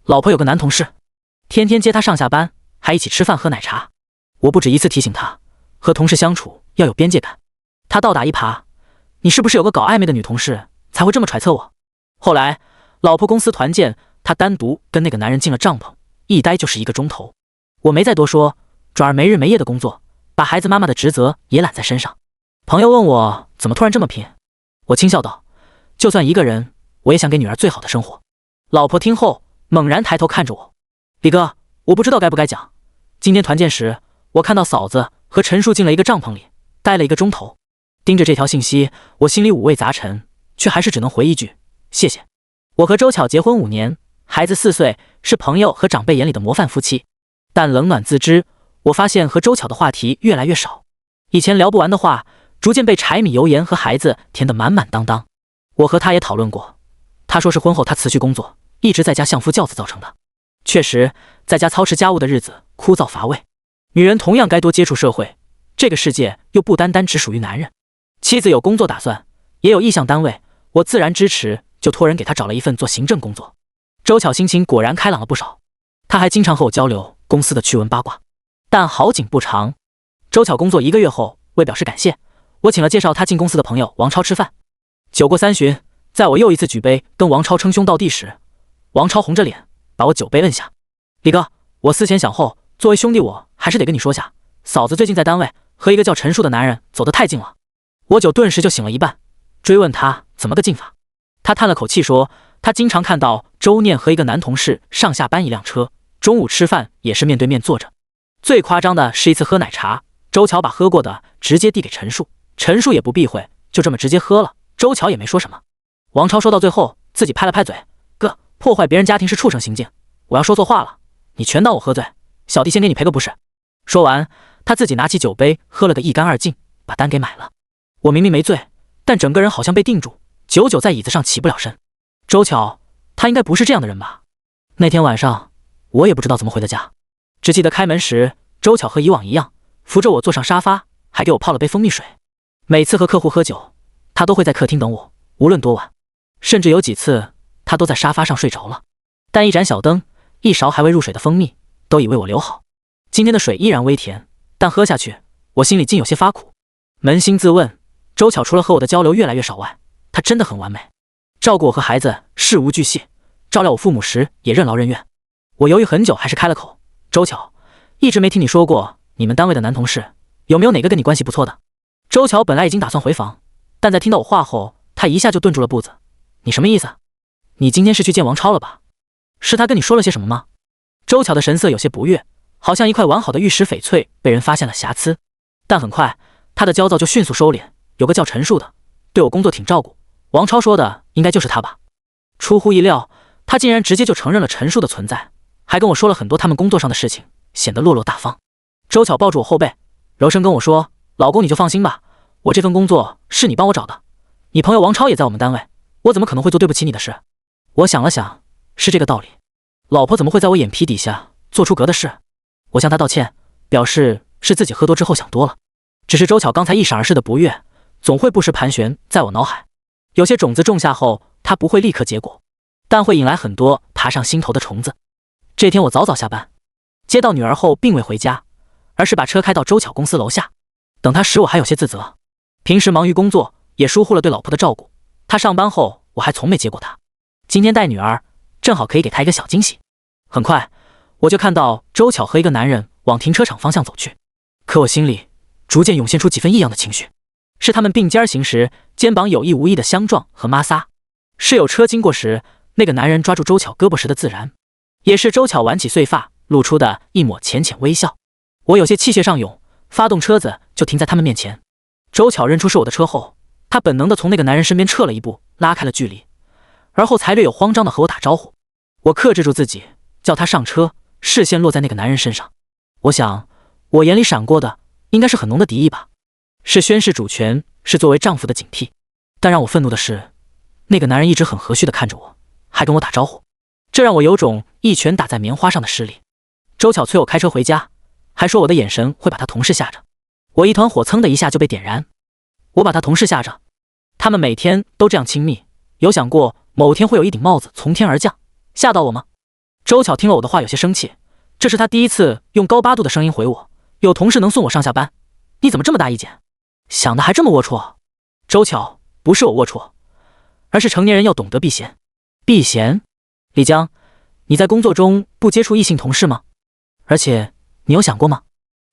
老婆有个男同事，天天接他上下班，还一起吃饭喝奶茶。我不止一次提醒他，和同事相处要有边界感。他倒打一耙，你是不是有个搞暧昧的女同事，才会这么揣测我？后来老婆公司团建，他单独跟那个男人进了帐篷，一待就是1个钟头。我没再多说，转而没日没夜的工作，把孩子妈妈的职责也揽在身上。朋友问我怎么突然这么拼，我轻笑道，就算一个人，我也想给女儿最好的生活。老婆听后猛然抬头看着我，李哥，我不知道该不该讲，今天团建时，我看到嫂子和陈述进了一个帐篷里，待了1个钟头。盯着这条信息，我心里五味杂陈，却还是只能回一句谢谢。我和周巧结婚5年，孩子4岁，是朋友和长辈眼里的模范夫妻。但冷暖自知，我发现和周巧的话题越来越少。以前聊不完的话，逐渐被柴米油盐和孩子填得满满当当。我和他也讨论过，他说是婚后他辞去工作，一直在家相夫教子造成的。确实，在家操持家务的日子枯燥乏味。女人同样该多接触社会，这个世界又不单单只属于男人。妻子有工作打算，也有意向单位，我自然支持，就托人给她找了一份做行政工作。周巧心情果然开朗了不少，她还经常和我交流公司的趣闻八卦。但好景不长，周巧工作1个月后，为表示感谢，我请了介绍她进公司的朋友王超吃饭。酒过3巡，在我又一次举杯跟王超称兄道弟时，王超红着脸把我酒杯摁下。李哥，我思前想后，作为兄弟我还是得跟你说下，嫂子最近在单位和一个叫陈述的男人走得太近了。我酒顿时就醒了一半，追问他怎么个近法。他叹了口气说，他经常看到周念和一个男同事上下班一辆车，中午吃饭也是面对面坐着。最夸张的是一次喝奶茶，周巧把喝过的直接递给陈述，陈述也不避讳，就这么直接喝了，周巧也没说什么。王超说到最后自己拍了拍嘴，哥，破坏别人家庭是畜生行径，我要说错话了，你全当我喝醉，小弟先给你赔个不是。说完他自己拿起酒杯喝了个一干二净，把单给买了。我明明没醉，但整个人好像被定住，久久在椅子上起不了身。周巧，她应该不是这样的人吧？那天晚上我也不知道怎么回的家，只记得开门时周巧和以往一样扶着我坐上沙发，还给我泡了杯蜂蜜水。每次和客户喝酒，她都会在客厅等我，无论多晚，甚至有几次她都在沙发上睡着了。但一盏小灯，一勺还未入水的蜂蜜，都已为我留好。今天的水依然微甜，但喝下去我心里竟有些发苦。扪心自问，周巧除了和我的交流越来越少外，她真的很完美，照顾我和孩子事无巨细，照料我父母时也任劳任怨。我犹豫很久，还是开了口，周巧，一直没听你说过你们单位的男同事，有没有哪个跟你关系不错的？周巧本来已经打算回房，但在听到我话后，她一下就顿住了步子。你什么意思？你今天是去见王超了吧？是他跟你说了些什么吗？周巧的神色有些不悦，好像一块完好的玉石翡翠被人发现了瑕疵。但很快他的焦躁就迅速收敛，有个叫陈述的，对我工作挺照顾，王超说的应该就是他吧。出乎意料，他竟然直接就承认了陈述的存在，还跟我说了很多他们工作上的事情，显得落落大方。周巧抱住我后背，柔声跟我说，老公你就放心吧，我这份工作是你帮我找的，你朋友王超也在我们单位，我怎么可能会做对不起你的事？我想了想，是这个道理。老婆怎么会在我眼皮底下做出格的事？我向她道歉，表示是自己喝多之后想多了。只是周巧刚才一闪而逝的不悦，总会不时盘旋在我脑海。有些种子种下后，它不会立刻结果，但会引来很多爬上心头的虫子。这天我早早下班，接到女儿后并未回家，而是把车开到周巧公司楼下。等她时我还有些自责，平时忙于工作，也疏忽了对老婆的照顾。她上班后我还从没接过她，今天带女儿正好可以给她一个小惊喜。很快我就看到周巧和一个男人往停车场方向走去，可我心里逐渐涌现出几分异样的情绪，是他们并肩行时肩膀有意无意的相撞和摩擦，是有车经过时那个男人抓住周巧胳膊时的自然，也是周巧挽起碎发露出的一抹浅浅微笑。我有些气血上涌，发动车子就停在他们面前。周巧认出是我的车后，她本能的从那个男人身边撤了一步，拉开了距离，而后才略有慌张的和我打招呼。我克制住自己，叫他上车，视线落在那个男人身上。我想我眼里闪过的应该是很浓的敌意吧，是宣示主权，是作为丈夫的警惕。但让我愤怒的是，那个男人一直很和煦地看着我，还跟我打招呼，这让我有种一拳打在棉花上的失力。周巧催我开车回家，还说我的眼神会把他同事吓着。我一团火噌的一下就被点燃，我把他同事吓着？他们每天都这样亲密，有想过某天会有一顶帽子从天而降吓到我吗？周巧听了我的话有些生气，这是他第一次用高八度的声音回我，有同事能送我上下班，你怎么这么大意见？想的还这么龌龊。周巧，不是我龌龊，而是成年人要懂得避嫌。避嫌？李江，你在工作中不接触异性同事吗？而且你有想过吗？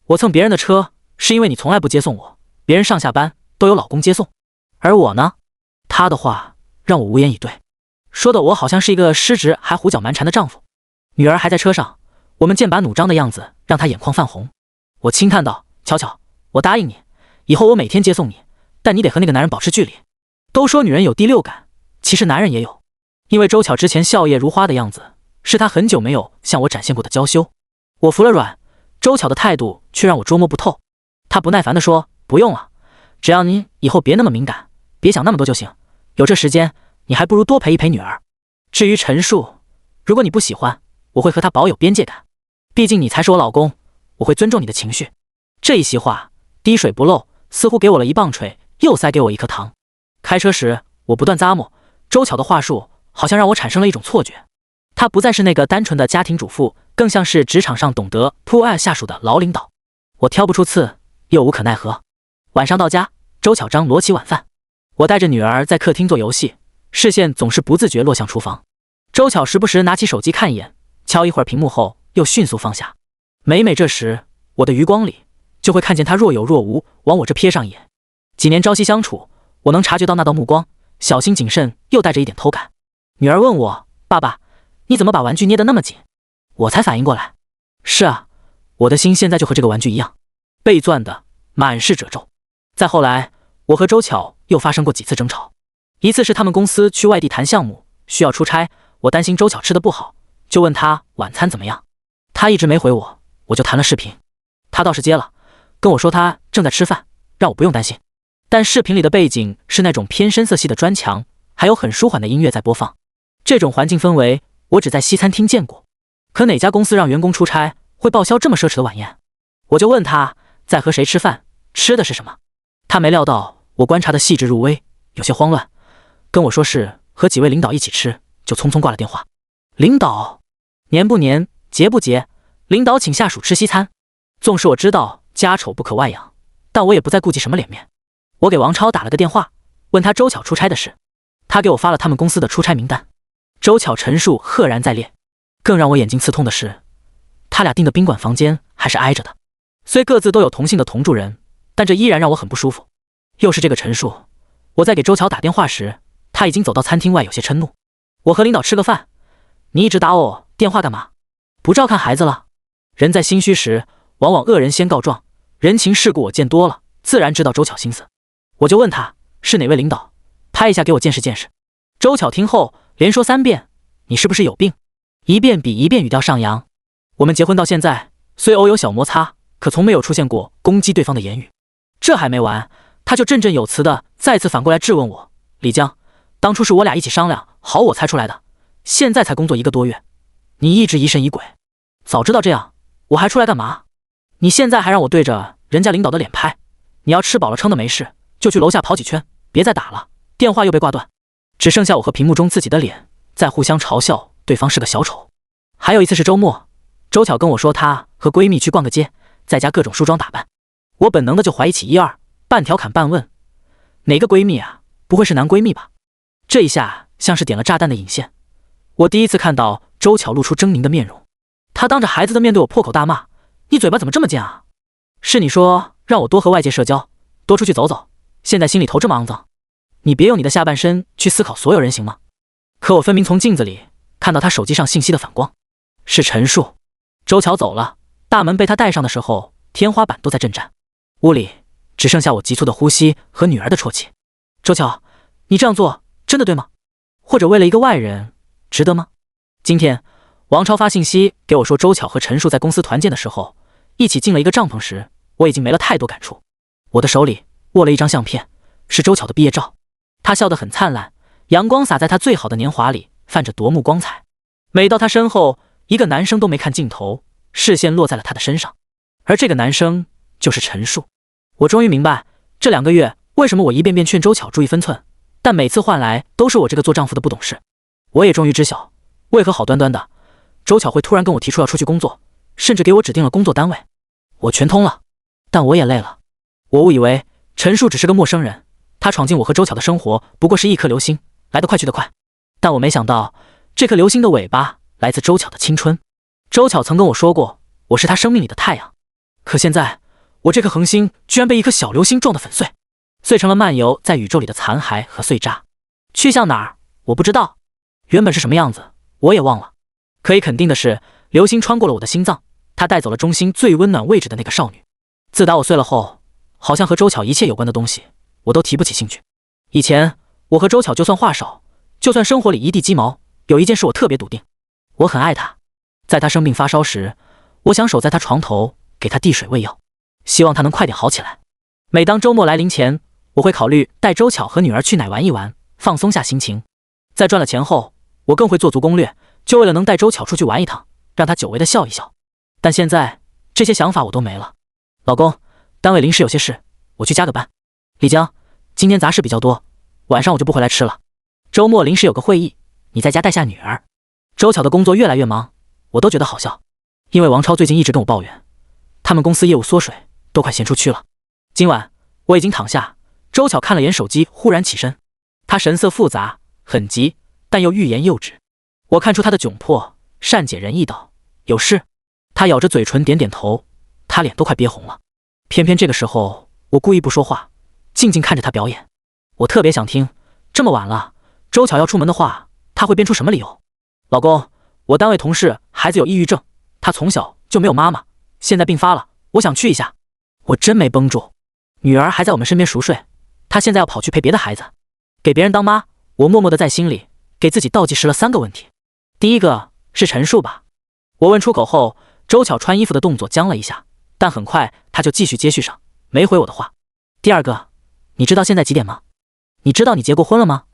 我蹭别人的车是因为你从来不接送我，别人上下班都有老公接送，而我呢？他的话让我无言以对，说的我好像是一个失职还胡搅蛮缠的丈夫。女儿还在车上，我们剑拔弩张的样子让她眼眶泛红。我轻叹道：巧巧，我答应你，以后我每天接送你，但你得和那个男人保持距离。都说女人有第六感，其实男人也有。因为周巧之前笑靥如花的样子，是她很久没有向我展现过的娇羞。我服了软，周巧的态度却让我捉摸不透。她不耐烦地说：不用了，只要你以后别那么敏感，别想那么多就行。有这时间，你还不如多陪一陪女儿。至于陈述，如果你不喜欢，我会和他保有边界感。毕竟你才是我老公，我会尊重你的情绪。这一席话滴水不漏，似乎给我了一棒槌，又塞给我一颗糖。开车时，我不断咂摸周巧的话术，好像让我产生了一种错觉。她不再是那个单纯的家庭主妇，更像是职场上懂得铺爱下属的老领导。我挑不出刺，又无可奈何。晚上到家，周巧张罗起晚饭。我带着女儿在客厅做游戏，视线总是不自觉落向厨房。周巧时不时拿起手机看一眼，敲一会儿屏幕后又迅速放下。每每这时，我的余光里就会看见她若有若无往我这瞥上一眼。几年朝夕相处，我能察觉到那道目光，小心谨慎又带着一点偷感。女儿问我：爸爸，你怎么把玩具捏得那么紧？我才反应过来，是啊，我的心现在就和这个玩具一样，被攥得满是褶皱。再后来，我和周巧又发生过几次争吵。一次是他们公司去外地谈项目，需要出差，我担心周巧吃得不好，就问她晚餐怎么样。她一直没回我，我就弹了视频。她倒是接了，跟我说她正在吃饭，让我不用担心。但视频里的背景是那种偏深色系的砖墙，还有很舒缓的音乐在播放。这种环境氛围，我只在西餐厅见过。可哪家公司让员工出差会报销这么奢侈的晚宴？我就问她在和谁吃饭，吃的是什么。她没料到我观察的细致入微，有些慌乱，跟我说是和几位领导一起吃，就匆匆挂了电话。领导年不年，节不节，领导请下属吃西餐。纵使我知道家丑不可外扬，但我也不再顾忌什么脸面。我给王超打了个电话，问他周巧出差的事，他给我发了他们公司的出差名单。周巧陈述赫然在列，更让我眼睛刺痛的是，他俩订的宾馆房间还是挨着的。虽各自都有同姓的同住人，但这依然让我很不舒服。又是这个陈述，我在给周巧打电话时，他已经走到餐厅外，有些嗔怒。我和领导吃个饭，你一直打我电话干嘛？不照看孩子了？人在心虚时，往往恶人先告状，人情世故我见多了，自然知道周巧心思。我就问他是哪位领导，拍一下给我见识见识。周巧听后连说3遍，你是不是有病？一遍比一遍语调上扬。我们结婚到现在，虽偶有小摩擦，可从没有出现过攻击对方的言语。这还没完，他就振振有词的再次反过来质问我：李江，当初是我俩一起商量好我猜出来的，现在才工作1个多月，你一直疑神疑鬼，早知道这样我还出来干嘛？你现在还让我对着人家领导的脸拍，你要吃饱了撑的没事就去楼下跑几圈，别再打了。电话又被挂断，只剩下我和屏幕中自己的脸在互相嘲笑对方是个小丑。还有一次是周末，周巧跟我说她和闺蜜去逛个街，在家各种梳妆打扮。我本能的就怀疑起一二，半调侃半问，哪个闺蜜啊？不会是男闺蜜吧？这一下像是点了炸弹的引线。我第一次看到周巧露出狰狞的面容，她当着孩子的面对我破口大骂：你嘴巴怎么这么贱啊？是你说让我多和外界社交，多出去走走，现在心里头这么肮脏，你别用你的下半身去思考所有人行吗？可我分明从镜子里看到她手机上信息的反光，是陈述。周巧走了，大门被她带上的时候，天花板都在震颤，屋里只剩下我急促的呼吸和女儿的啜泣。周巧，你这样做真的对吗？或者为了一个外人，值得吗？今天王超发信息给我说，周巧和陈述在公司团建的时候一起进了一个帐篷时，我已经没了太多感触。我的手里握了一张相片，是周巧的毕业照，她笑得很灿烂，阳光洒在她最好的年华里，泛着夺目光彩。每到她身后，一个男生都没看镜头，视线落在了她的身上，而这个男生就是陈述。我终于明白这2个月为什么我一遍遍劝周巧注意分寸，但每次换来都是我这个做丈夫的不懂事。我也终于知晓为何好端端的周巧会突然跟我提出要出去工作，甚至给我指定了工作单位。我全通了，但我也累了。我误以为陈述只是个陌生人，他闯进我和周巧的生活不过是一颗流星，来得快去得快。但我没想到，这颗流星的尾巴来自周巧的青春。周巧曾跟我说过，我是她生命里的太阳。可现在，我这颗恒星居然被一颗小流星撞得粉碎，碎成了漫游在宇宙里的残骸和碎渣。去向哪儿，我不知道。原本是什么样子，我也忘了。可以肯定的是，流星穿过了我的心脏，它带走了中心最温暖位置的那个少女。自打我碎了后，好像和周巧一切有关的东西，我都提不起兴趣。以前，我和周巧就算话少，就算生活里一地鸡毛，有一件事我特别笃定，我很爱她。在她生病发烧时，我想守在她床头，给她递水喂药，希望她能快点好起来。每当周末来临前，我会考虑带周巧和女儿去哪玩一玩，放松下心情。在赚了钱后，我更会做足攻略，就为了能带周巧出去玩一趟，让她久违的笑一笑。但现在这些想法我都没了。老公，单位临时有些事，我去加个班。丽江，今天杂事比较多，晚上我就不回来吃了。周末临时有个会议，你在家带下女儿。周巧的工作越来越忙，我都觉得好笑，因为王超最近一直跟我抱怨，他们公司业务缩水，都快闲出区了。今晚我已经躺下，周巧看了眼手机，忽然起身，她神色复杂，很急，但又欲言又止。我看出她的窘迫，善解人意道：“有事。”她咬着嘴唇点点头，她脸都快憋红了。偏偏这个时候，我故意不说话，静静看着她表演。我特别想听，这么晚了，周巧要出门的话，她会编出什么理由？老公，我单位同事孩子有抑郁症，他从小就没有妈妈，现在病发了，我想去一下。我真没绷住，女儿还在我们身边熟睡，她现在要跑去陪别的孩子，给别人当妈。我默默地在心里给自己倒计时了3个问题。第一个是陈述吧？我问出口后，周巧穿衣服的动作僵了一下，但很快她就继续接续上，没回我的话。第二个，你知道现在几点吗？你知道你结过婚了吗？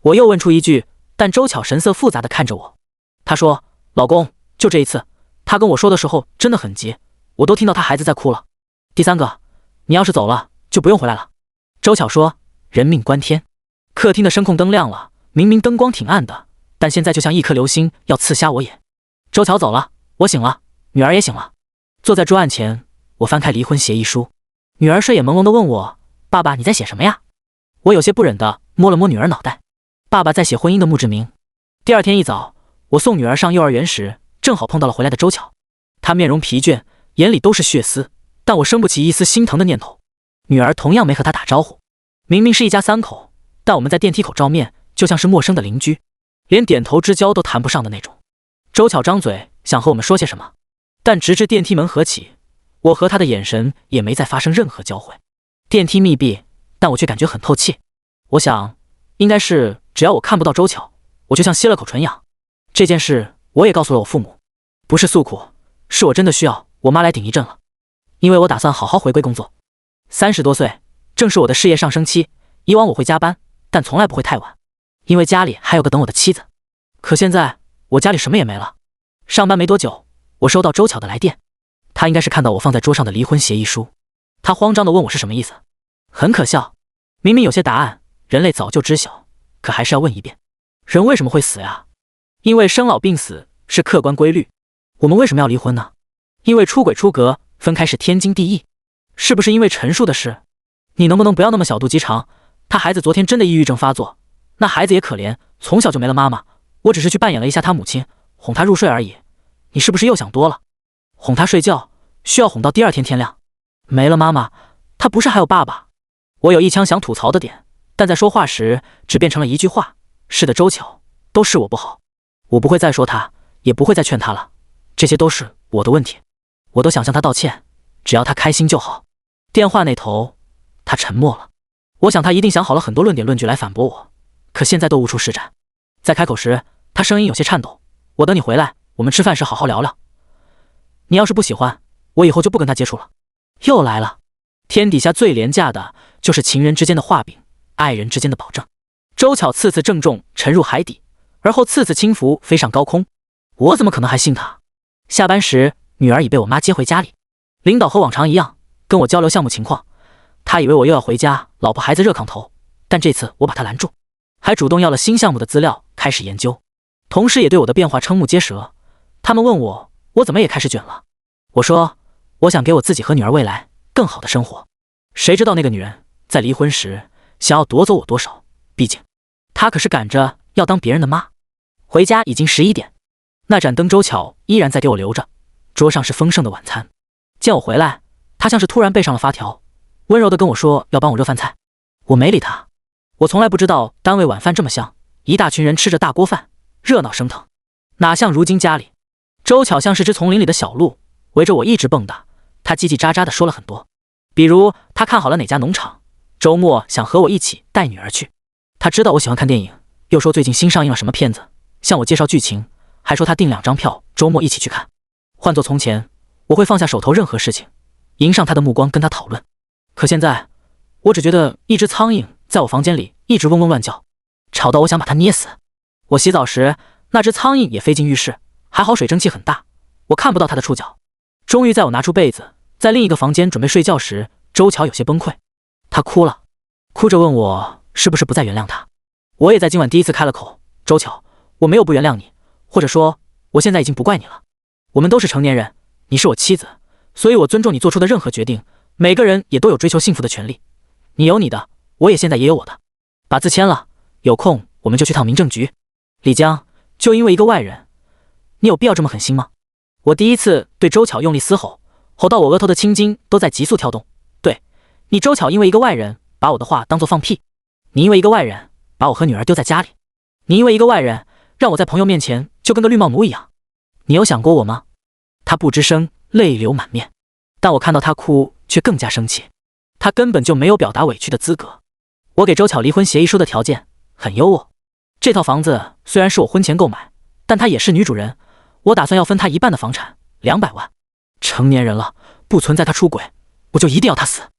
我又问出一句，但周巧神色复杂地看着我。她说，老公，就这一次，她跟我说的时候真的很急，我都听到她孩子在哭了。第三个，你要是走了，就不用回来了。周巧说，人命关天。客厅的声控灯亮了，明明灯光挺暗的，但现在就像一颗流星要刺瞎我眼。周巧走了，我醒了，女儿也醒了。坐在桌案前，我翻开离婚协议书，女儿睡眼朦胧地问我，爸爸你在写什么呀？我有些不忍地摸了摸女儿脑袋，爸爸在写婚姻的墓志铭。第二天一早，我送女儿上幼儿园时，正好碰到了回来的周巧。她面容疲倦，眼里都是血丝，但我生不起一丝心疼的念头。女儿同样没和她打招呼，明明是一家3口，但我们在电梯口照面，就像是陌生的邻居，连点头之交都谈不上的那种。周巧张嘴想和我们说些什么，但直至电梯门合起，我和她的眼神也没再发生任何交汇。电梯密闭，但我却感觉很透气。我想，应该是只要我看不到周巧，我就像吸了口纯氧。这件事我也告诉了我父母，不是诉苦，是我真的需要我妈来顶一阵了，因为我打算好好回归工作。30多岁，正是我的事业上升期，以往我会加班，但从来不会太晚，因为家里还有个等我的妻子。可现在我家里什么也没了。上班没多久，我收到周巧的来电，她应该是看到我放在桌上的离婚协议书，她慌张地问我是什么意思。很可笑，明明有些答案人类早就知晓，可还是要问一遍。人为什么会死呀？因为生老病死是客观规律。我们为什么要离婚呢？因为出轨出格，分开是天经地义。是不是因为陈述的事？你能不能不要那么小肚鸡肠？他孩子昨天真的抑郁症发作，那孩子也可怜，从小就没了妈妈，我只是去扮演了一下他母亲，哄他入睡而已。你是不是又想多了？哄他睡觉需要哄到第2天天亮，没了妈妈，他不是还有爸爸？我有一腔想吐槽的点，但在说话时只变成了一句话：是的，周巧，都是我不好，我不会再说他，也不会再劝他了，这些都是我的问题，我都想向他道歉，只要他开心就好。电话那头，他沉默了。我想他一定想好了很多论点论据来反驳我，可现在都无处施展。在开口时，他声音有些颤抖：我等你回来，我们吃饭时好好聊聊。你要是不喜欢，我以后就不跟他接触了。又来了，天底下最廉价的就是情人之间的画饼，爱人之间的保证。周巧次次正中沉入海底，而后次次轻浮飞上高空，我怎么可能还信他？下班时，女儿已被我妈接回家里，领导和往常一样跟我交流项目情况。他以为我又要回家，老婆孩子热炕头，但这次我把他拦住，还主动要了新项目的资料，开始研究。同事也对我的变化瞠目结舌，他们问我怎么也开始卷了。我说我想给我自己和女儿未来更好的生活。谁知道那个女人在离婚时想要夺走我多少？毕竟她可是赶着要当别人的妈。回家已经11点，那盏灯周巧依然在给我留着，桌上是丰盛的晚餐。见我回来，她像是突然背上了发条，温柔地跟我说要帮我热饭菜。我没理她，我从来不知道单位晚饭这么香，一大群人吃着大锅饭，热闹升腾，哪像如今家里。周巧像是只丛林里的小鹿，围着我一直蹦跶。她叽叽喳喳地说了很多，比如她看好了哪家农场，周末想和我一起带女儿去。她知道我喜欢看电影，又说最近新上映了什么片子，向我介绍剧情，还说她订2张票，周末一起去看。换作从前，我会放下手头任何事情，迎上她的目光跟她讨论。可现在，我只觉得一只苍蝇在我房间里一直嗡嗡乱叫，吵到我想把它捏死。我洗澡时，那只苍蝇也飞进浴室，还好水蒸气很大，我看不到它的触角。终于在我拿出被子，在另一个房间准备睡觉时，周巧有些崩溃，她哭了，哭着问我是不是不再原谅她。我也在今晚第一次开了口，周巧，我没有不原谅你，或者说我现在已经不怪你了。我们都是成年人，你是我妻子，所以我尊重你做出的任何决定，每个人也都有追求幸福的权利。你有你的，我也现在也有我的。把字签了，有空我们就去趟民政局。李江，就因为一个外人，你有必要这么狠心吗？我第一次对周巧用力嘶吼，吼到我额头的青筋都在急速跳动。对，你周巧因为一个外人把我的话当作放屁，你因为一个外人把我和女儿丢在家里，你因为一个外人让我在朋友面前就跟个绿帽奴一样。你有想过我吗？他不吱声，泪流满面，但我看到他哭却更加生气，他根本就没有表达委屈的资格。我给周巧离婚协议书的条件很优渥，这套房子虽然是我婚前购买，但她也是女主人，我打算要分她一半的房产，200万。成年人了，不存在她出轨，我就一定要她死。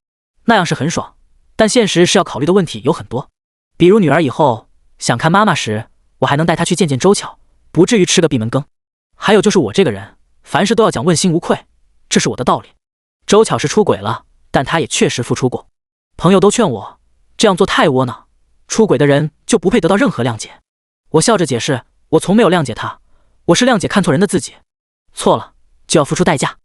那样是很爽，但现实是要考虑的问题有很多，比如女儿以后想看妈妈时，我还能带她去见见周巧，不至于吃个闭门羹。还有就是我这个人，凡事都要讲问心无愧，这是我的道理。周巧是出轨了，但她也确实付出过。朋友都劝我这样做太窝囊，出轨的人就不配得到任何谅解。我笑着解释，我从没有谅解她，我是谅解看错人的自己。错了就要付出代价。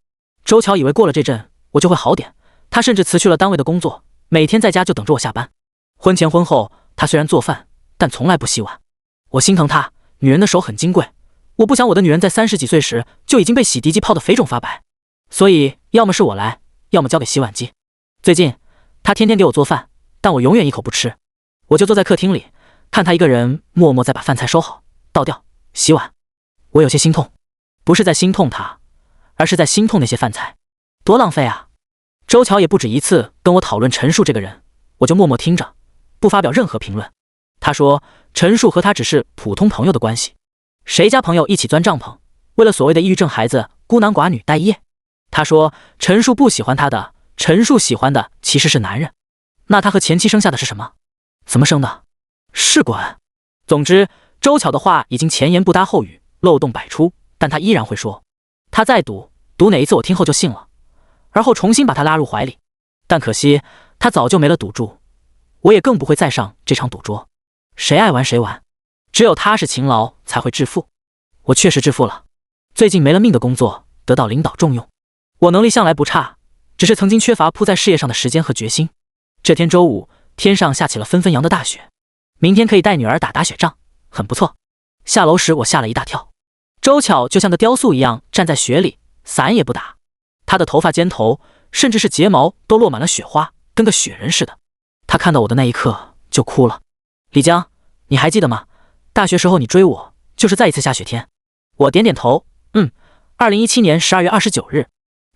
周巧以为过了这阵我就会好点，她甚至辞去了单位的工作，每天在家就等着我下班。婚前婚后，她虽然做饭，但从来不洗碗。我心疼她，女人的手很金贵，我不想我的女人在30几岁时就已经被洗涤剂泡得肥肿发白，所以要么是我来，要么交给洗碗机。最近她天天给我做饭，但我永远一口不吃，我就坐在客厅里看她一个人默默在把饭菜收好、倒掉、洗碗。我有些心痛，不是在心痛她，而是在心痛那些饭菜，多浪费啊！周巧也不止一次跟我讨论陈述这个人，我就默默听着，不发表任何评论。他说陈述和他只是普通朋友的关系，谁家朋友一起钻帐篷，为了所谓的抑郁症孩子孤男寡女待业。他说陈述不喜欢他的，陈述喜欢的其实是男人。那他和前妻生下的是什么？怎么生的？试管。总之，周巧的话已经前言不搭后语，漏洞百出，但他依然会说。他再赌哪一次我听后就信了，而后重新把他拉入怀里。但可惜他早就没了赌注，我也更不会再上这场赌桌。谁爱玩谁玩，只有踏实勤劳才会致富。我确实致富了，最近没了命的工作得到领导重用。我能力向来不差，只是曾经缺乏扑在事业上的时间和决心。这天周五，天上下起了纷纷扬的大雪，明天可以带女儿打雪仗，很不错。下楼时我吓了一大跳，周巧就像个雕塑一样站在雪里，伞也不打，她的头发尖头甚至是睫毛都落满了雪花，跟个雪人似的。她看到我的那一刻就哭了。李江，你还记得吗？大学时候你追我，就是在一次下雪天。我点点头，2017年12月29日。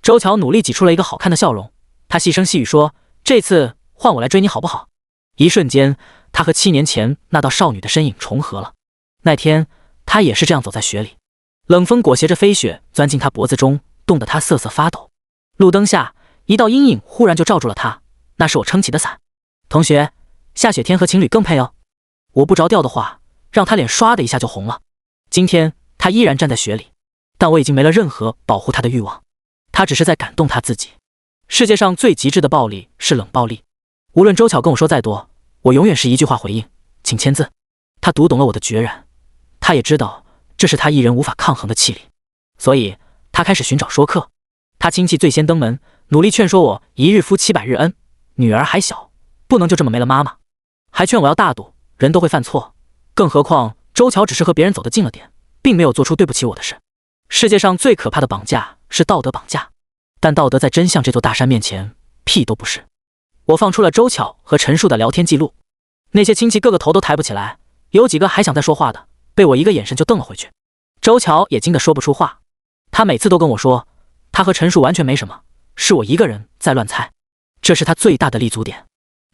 周巧努力挤出了一个好看的笑容，她细声细语说，这次换我来追你好不好？一瞬间，她和7年前那道少女的身影重合了。那天她也是这样走在雪里，冷风裹挟着飞雪钻进她脖子中，冻得她瑟瑟发抖。路灯下，一道阴影忽然就罩住了她，那是我撑起的伞。同学，下雪天和情侣更配哦。我不着调的话，让她脸唰的一下就红了。今天她依然站在雪里，但我已经没了任何保护她的欲望，她只是在感动她自己。世界上最极致的暴力是冷暴力，无论周巧跟我说再多，我永远是一句话回应，请签字。她读懂了我的决然，她也知道这是她一人无法抗衡的气力。所以他开始寻找说客。他亲戚最先登门，努力劝说我一日夫700日恩，女儿还小，不能就这么没了妈妈，还劝我要大度，人都会犯错，更何况周乔只是和别人走得近了点，并没有做出对不起我的事。世界上最可怕的绑架是道德绑架，但道德在真相这座大山面前屁都不是。我放出了周巧和陈述的聊天记录，那些亲戚个个头都抬不起来，有几个还想再说话的，被我一个眼神就瞪了回去。周巧也惊得说不出话，他每次都跟我说，他和陈述完全没什么，是我一个人在乱猜，这是他最大的立足点。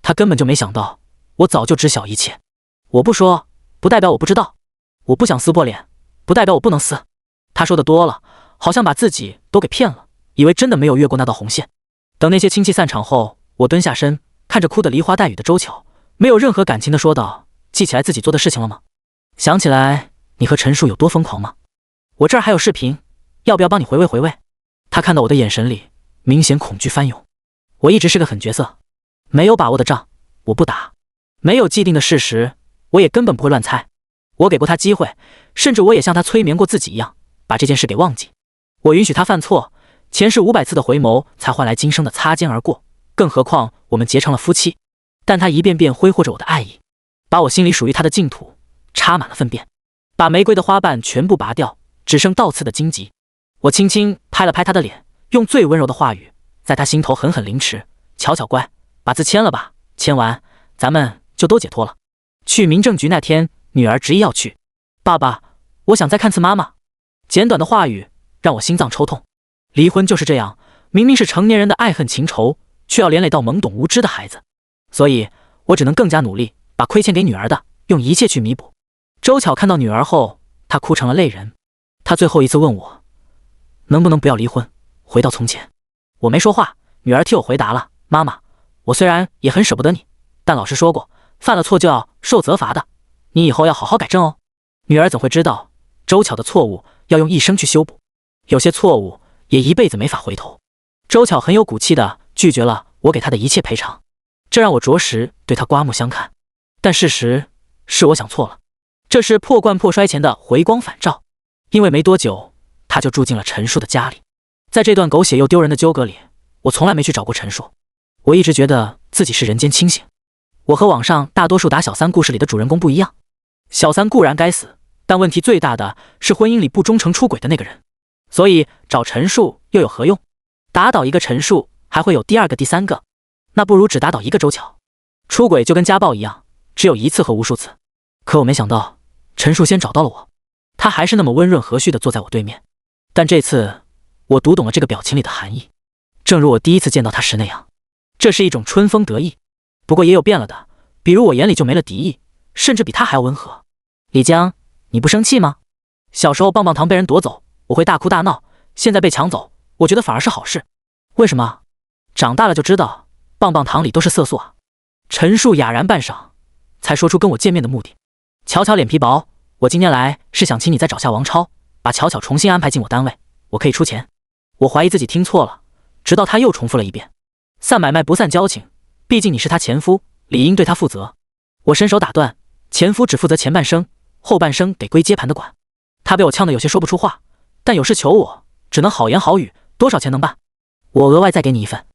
他根本就没想到，我早就知晓一切。我不说，不代表我不知道；我不想撕破脸，不代表我不能撕。他说的多了，好像把自己都给骗了，以为真的没有越过那道红线。等那些亲戚散场后，我蹲下身，看着哭得梨花带雨的周巧，没有任何感情的说道：“记起来自己做的事情了吗？想起来你和陈述有多疯狂吗？我这儿还有视频，要不要帮你回味回味？”他看到我的眼神里明显恐惧翻涌。我一直是个狠角色，没有把握的仗我不打，没有既定的事实我也根本不会乱猜。我给过他机会，甚至我也像他催眠过自己一样，把这件事给忘记。我允许他犯错，前世500次的回眸才换来今生的擦肩而过，更何况我们结成了夫妻。但他一遍遍挥霍着我的爱意，把我心里属于他的净土插满了粪便，把玫瑰的花瓣全部拔掉，只剩倒刺的荆棘。我轻轻拍了拍他的脸，用最温柔的话语在他心头狠狠凌迟：“巧巧乖，把字签了吧，签完咱们就都解脱了。”去民政局那天，女儿执意要去。爸爸，我想再看次妈妈。简短的话语让我心脏抽痛。离婚就是这样，明明是成年人的爱恨情仇，却要连累到懵懂无知的孩子。所以我只能更加努力，把亏欠给女儿的用一切去弥补。周巧看到女儿后，她哭成了泪人。她最后一次问我，能不能不要离婚，回到从前。我没说话，女儿替我回答了：“妈妈，我虽然也很舍不得你，但老师说过，犯了错就要受责罚的，你以后要好好改正哦。”女儿怎会知道，周巧的错误要用一生去修补，有些错误也一辈子没法回头。周巧很有骨气地拒绝了我给她的一切赔偿，这让我着实对她刮目相看。但事实是我想错了，这是破罐破摔前的回光返照。因为没多久，她就住进了陈述的家里。在这段狗血又丢人的纠葛里，我从来没去找过陈述。我一直觉得自己是人间清醒。我和网上大多数打小三故事里的主人公不一样，小三固然该死，但问题最大的是婚姻里不忠诚出轨的那个人。所以找陈述又有何用？打倒一个陈述还会有第二个第三个，那不如只打倒一个周巧。出轨就跟家暴一样，只有一次和无数次。可我没想到陈述先找到了我，他还是那么温润和煦地坐在我对面。但这次我读懂了这个表情里的含义，正如我第一次见到他时那样，这是一种春风得意。不过也有变了的，比如我眼里就没了敌意，甚至比他还要温和。李江，你不生气吗？小时候棒棒糖被人夺走，我会大哭大闹，现在被抢走，我觉得反而是好事。为什么？长大了就知道，棒棒糖里都是色素啊。陈述哑然半晌，才说出跟我见面的目的。巧巧脸皮薄，我今天来是想请你再找下王超，把巧巧重新安排进我单位，我可以出钱。我怀疑自己听错了，直到他又重复了一遍：散买卖不散交情，毕竟你是他前夫，理应对他负责。我伸手打断，前夫只负责前半生，后半生得归接盘的管。他被我呛得有些说不出话，但有事求我，只能好言好语。多少钱能办？我额外再给你一份。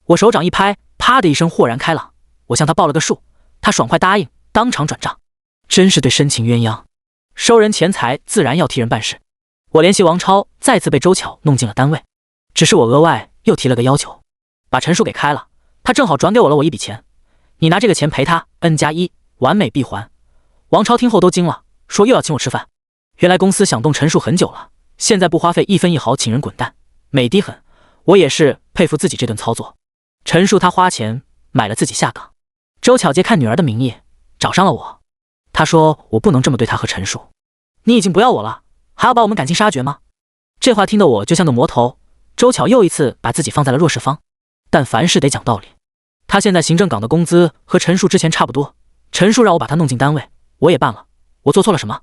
我手掌一拍，啪的一声豁然开朗。我向他报了个数，他爽快答应，当场转账。真是对深情鸳鸯，收人钱财自然要替人办事。我联系王超，再次被周巧弄进了单位。只是我额外又提了个要求，把陈述给开了，他正好转给我一笔钱，你拿这个钱赔他 N+1，完美闭环。王超听后都惊了，说又要请我吃饭。原来公司想动陈述很久了，现在不花费一分一毫请人滚蛋，美的很。我也是佩服自己这顿操作。陈述他花钱买了自己下岗，周巧借看女儿的名义找上了我。他说我不能这么对他和陈述，你已经不要我了，还要把我们感情杀绝吗？这话听得我就像个魔头。周巧又一次把自己放在了弱势方，但凡事得讲道理。他现在行政岗的工资和陈述之前差不多，陈述让我把他弄进单位，我也办了。我做错了什么？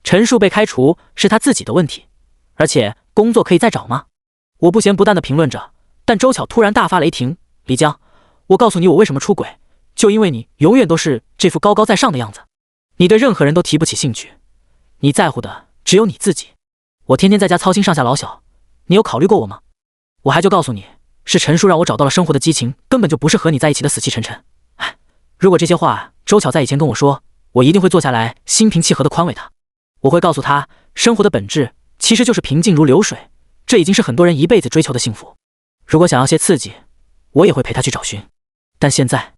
陈述被开除是他自己的问题，而且工作可以再找吗？我不咸不淡地评论着，但周巧突然大发雷霆：李江，我告诉你我为什么出轨，就因为你永远都是这副高高在上的样子，你对任何人都提不起兴趣，你在乎的只有你自己。我天天在家操心上下老小，你有考虑过我吗？我还就告诉你，是陈叔让我找到了生活的激情，根本就不是和你在一起的死气沉沉。哎，如果这些话周巧在以前跟我说，我一定会坐下来心平气和地宽慰他。我会告诉他，生活的本质其实就是平静如流水，这已经是很多人一辈子追求的幸福。如果想要些刺激，我也会陪他去找寻。但现在，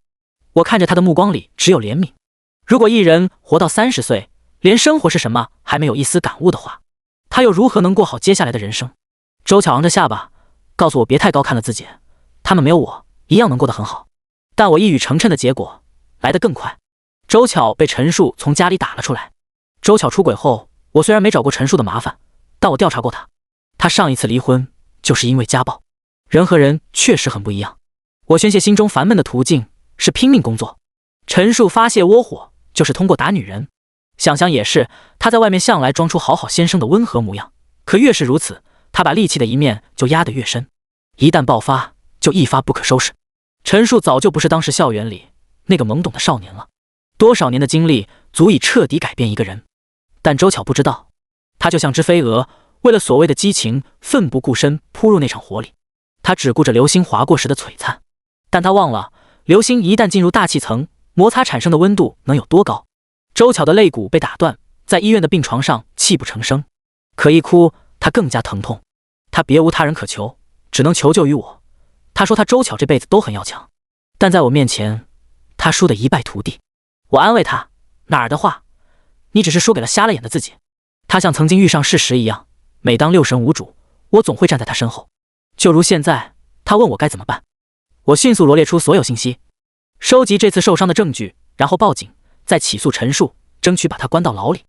我看着他的目光里只有怜悯。如果一人活到30岁，连生活是什么还没有一丝感悟的话，他又如何能过好接下来的人生？周巧昂着下巴，告诉我别太高看了自己，他们没有我一样能过得很好。但我一语成谶的结果来得更快。周巧被陈树从家里打了出来。周巧出轨后，我虽然没找过陈树的麻烦，但我调查过他，他上一次离婚就是因为家暴。人和人确实很不一样。我宣泄心中烦闷的途径是拼命工作，陈树发泄窝火就是通过打女人。想想也是，他在外面向来装出好好先生的温和模样，可越是如此，他把戾气的一面就压得越深，一旦爆发就一发不可收拾。陈树早就不是当时校园里那个懵懂的少年了，多少年的经历足以彻底改变一个人。但周巧不知道，他就像只飞蛾，为了所谓的激情奋不顾身扑入那场火里。他只顾着流星划过时的璀璨，但他忘了流星一旦进入大气层，摩擦产生的温度能有多高。周巧的肋骨被打断，在医院的病床上泣不成声，可一哭他更加疼痛。他别无他人可求，只能求救于我。他说他周巧这辈子都很要强，但在我面前他输得一败涂地。我安慰他，哪儿的话，你只是输给了瞎了眼的自己。他像曾经遇上事实一样，每当六神无主，我总会站在他身后。就如现在，他问我该怎么办，我迅速罗列出所有信息，收集这次受伤的证据，然后报警，再起诉陈述，争取把他关到牢里，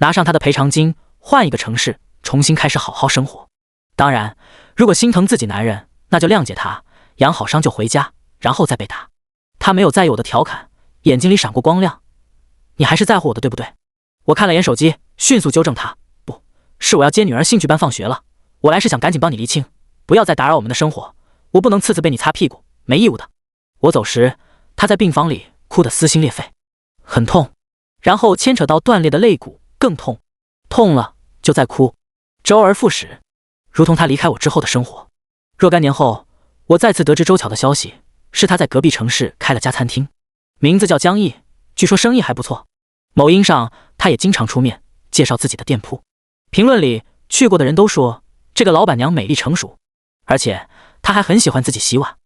拿上他的赔偿金，换一个城市，重新开始好好生活。当然，如果心疼自己男人，那就谅解他，养好伤就回家，然后再被打。他没有在意我的调侃，眼睛里闪过光亮。你还是在乎我的，对不对？我看了眼手机，迅速纠正他，不是，我要接女儿兴趣班放学了，我来是想赶紧帮你厘清，不要再打扰我们的生活，我不能次次被你擦屁股，没义务的。我走时，他在病房里哭得撕心裂肺，很痛，然后牵扯到断裂的肋骨，更痛，痛了就再哭，周而复始，如同他离开我之后的生活。若干年后，我再次得知周巧的消息，是他在隔壁城市开了家餐厅，名字叫江毅，据说生意还不错。某音上他也经常出面介绍自己的店铺，评论里去过的人都说这个老板娘美丽成熟，而且她还很喜欢自己洗碗，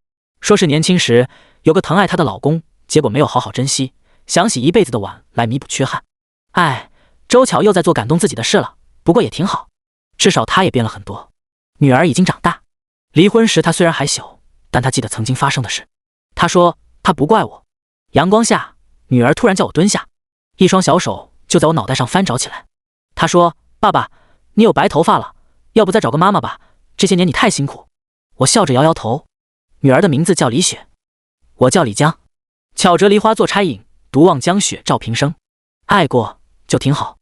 说是年轻时有个疼爱她的老公，结果没有好好珍惜，想洗一辈子的碗来弥补缺憾。哎，周巧又在做感动自己的事了，不过也挺好，至少她也变了很多。女儿已经长大，离婚时她虽然还小，但她记得曾经发生的事。她说她不怪我。阳光下，女儿突然叫我蹲下，一双小手就在我脑袋上翻找起来。她说，爸爸，你有白头发了，要不再找个妈妈吧，这些年你太辛苦。我笑着摇摇头。女儿的名字叫李雪，我叫李江。巧折梨花做钗引，独望江雪照平生。爱过就挺好。